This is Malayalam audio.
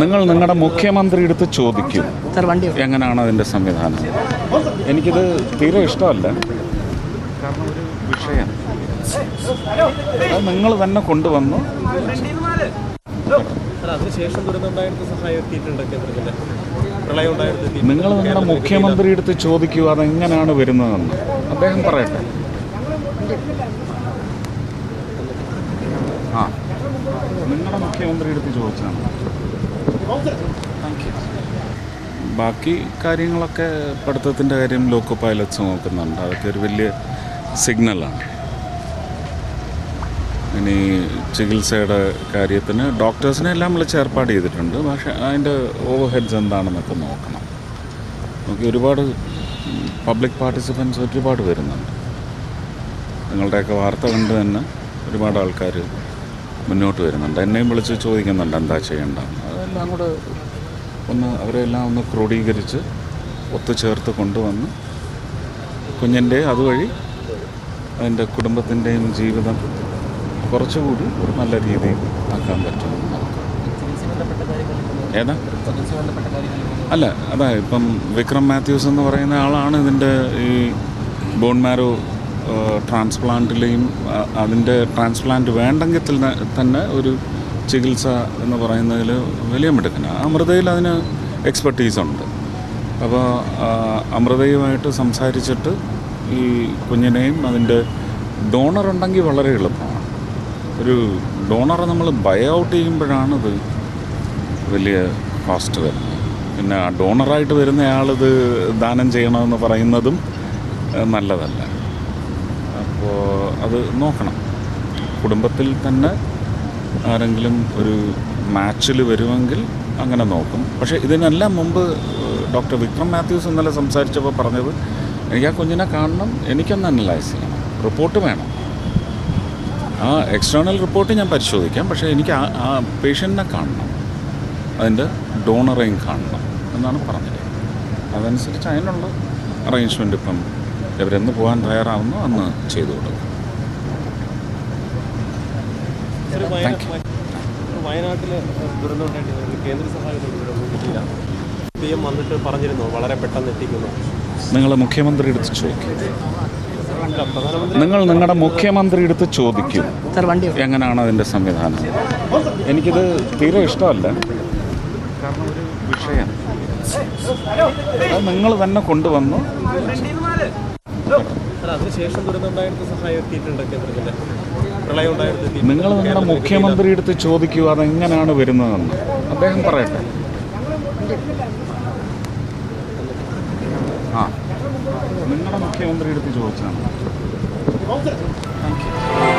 നിങ്ങൾ നിങ്ങളുടെ മുഖ്യമന്ത്രി എടുത്ത് ചോദിക്കും എങ്ങനെയാണ് അതിൻ്റെ സംവിധാനം. എനിക്കിത് തീരെ ഇഷ്ടമല്ല. കാരണം ഒരു വിഷയം അത് നിങ്ങൾ തന്നെ കൊണ്ടുവന്നു. നിങ്ങൾ നിങ്ങളുടെ മുഖ്യമന്ത്രി എടുത്ത് ചോദിക്കൂ അതെങ്ങനെയാണ് വരുന്നതെന്ന്. അദ്ദേഹം പറയട്ടെ. നിങ്ങളുടെ മുഖ്യമന്ത്രി എടുത്ത് ചോദിച്ചാണ്. Thank you. ബാക്കി കാര്യങ്ങളൊക്കെ പഠിത്തത്തിൻ്റെ കാര്യം ലോക്കോ പൈലറ്റ്സ് നോക്കുന്നുണ്ട്. അതൊക്കെ ഒരു വലിയ സിഗ്നലാണ്. ഇനി ചികിത്സയുടെ കാര്യത്തിന് ഡോക്ടേഴ്സിനെ എല്ലാം വിളിച്ച് ഏർപ്പാട് ചെയ്തിട്ടുണ്ട്. പക്ഷേ അതിൻ്റെ ഓവർ ഹെഡ്സ് എന്താണെന്നൊക്കെ നോക്കണം. നമുക്ക് ഒരുപാട് പബ്ലിക് പാർട്ടിസിപ്പൻസ് ഒരുപാട് വരുന്നുണ്ട്. നിങ്ങളുടെയൊക്കെ വാർത്ത കണ്ട് തന്നെ ഒരുപാട് ആൾക്കാർ മുന്നോട്ട് വരുന്നുണ്ട്. എന്നെയും വിളിച്ച് ചോദിക്കുന്നുണ്ട് എന്താ ചെയ്യേണ്ടതെന്ന്. അതെല്ലാം കൂടെ അവരെല്ലാം ഒന്ന് ക്രോഡീകരിച്ച് ഒത്തുചേർത്ത് കൊണ്ടുവന്ന് കുഞ്ഞിൻ്റെ അതുവഴി അതിൻ്റെ കുടുംബത്തിൻ്റെയും ജീവിതം കുറച്ചുകൂടി ഒരു നല്ല രീതിയിൽ ആക്കാൻ പറ്റും. ഏതാ അല്ല അതാ ഇപ്പം വിക്രം മാത്യൂസ് എന്ന് പറയുന്ന ആളാണ് ഇതിൻ്റെ ഈ ബോൺ മാരോ ട്രാൻസ്പ്ലാന്റിലെയും അതിൻ്റെ ട്രാൻസ്പ്ലാന്റ് വേണ്ടെങ്കിൽ തന്നെ ഒരു ചികിത്സ എന്ന് പറയുന്നതിൽ വലിയ മിടുക്കനാണ്. അമൃതയിൽ അതിന് എക്സ്പെർട്ടീസുണ്ട്. അപ്പോൾ അമൃതയുമായിട്ട് സംസാരിച്ചിട്ട് ഈ കുഞ്ഞിനെയും അതിൻ്റെ ഡോണർ ഉണ്ടെങ്കിൽ വളരെ എളുപ്പമാണ്. ഒരു ഡോണറെ നമ്മൾ ബൈ ഔട്ട് ചെയ്യുമ്പോഴാണ് ഇത് വലിയ കോസ്റ്റ് വരുന്നത്. പിന്നെ ആ ഡോണറായിട്ട് വരുന്നയാളിത് ദാനം ചെയ്യണമെന്ന് പറയുന്നതും നല്ലതല്ല. അപ്പോൾ അത് നോക്കണം. കുടുംബത്തിൽ തന്നെ ആരെങ്കിലും ഒരു മാച്ചിൽ വരുമെങ്കിൽ അങ്ങനെ നോക്കും. പക്ഷേ ഇതിനെല്ലാം മുമ്പ് ഡോക്ടർ വിക്രം മാത്യൂസ് ഇന്നലെ സംസാരിച്ചപ്പോൾ പറഞ്ഞത് എനിക്ക് ആ കുഞ്ഞിനെ കാണണം, എനിക്കൊന്ന് അനലൈസ് ചെയ്യണം, റിപ്പോർട്ട് വേണം. ആ എക്സ്റ്റേണൽ റിപ്പോർട്ട് ഞാൻ പരിശോധിക്കാം, പക്ഷേ എനിക്ക് ആ പേഷ്യൻറ്റിനെ കാണണം, അതിൻ്റെ ഡോണറേയും കാണണം എന്നാണ് പറഞ്ഞത്. അതനുസരിച്ച് അതിനുള്ള അറേഞ്ച്മെൻറ്റ് ഇപ്പം ഇവരെന്ന് പോകാൻ തയ്യാറാവുന്നു അന്ന് ചെയ്തു കൊടുക്കും. വയനാട്ടിൽ ദുരന്തമുണ്ടായിട്ട് കേന്ദ്ര സഹായം വന്നിട്ട് പറഞ്ഞിരുന്നു വളരെ പെട്ടെന്ന് എത്തിക്കുന്നു. നിങ്ങൾ മുഖ്യമന്ത്രി എടുത്ത് ചോദിക്കും. നിങ്ങൾ നിങ്ങളുടെ മുഖ്യമന്ത്രി എടുത്ത് ചോദിക്കും എങ്ങനെയാണ് അതിൻ്റെ സംവിധാനം. എനിക്കിത് തീരെ ഇഷ്ടമല്ല. കാരണം ഒരു വിഷയം അത് നിങ്ങൾ തന്നെ കൊണ്ടുവന്നു. നിങ്ങൾ നിങ്ങളുടെ മുഖ്യമന്ത്രി എടുത്ത് ചോദിക്കൂ അതെങ്ങനെയാണ് വരുന്നതെന്ന്. അദ്ദേഹം പറയട്ടെ. നിങ്ങളുടെ മുഖ്യമന്ത്രി എടുത്ത് ചോദിച്ചാണ്. Thank U.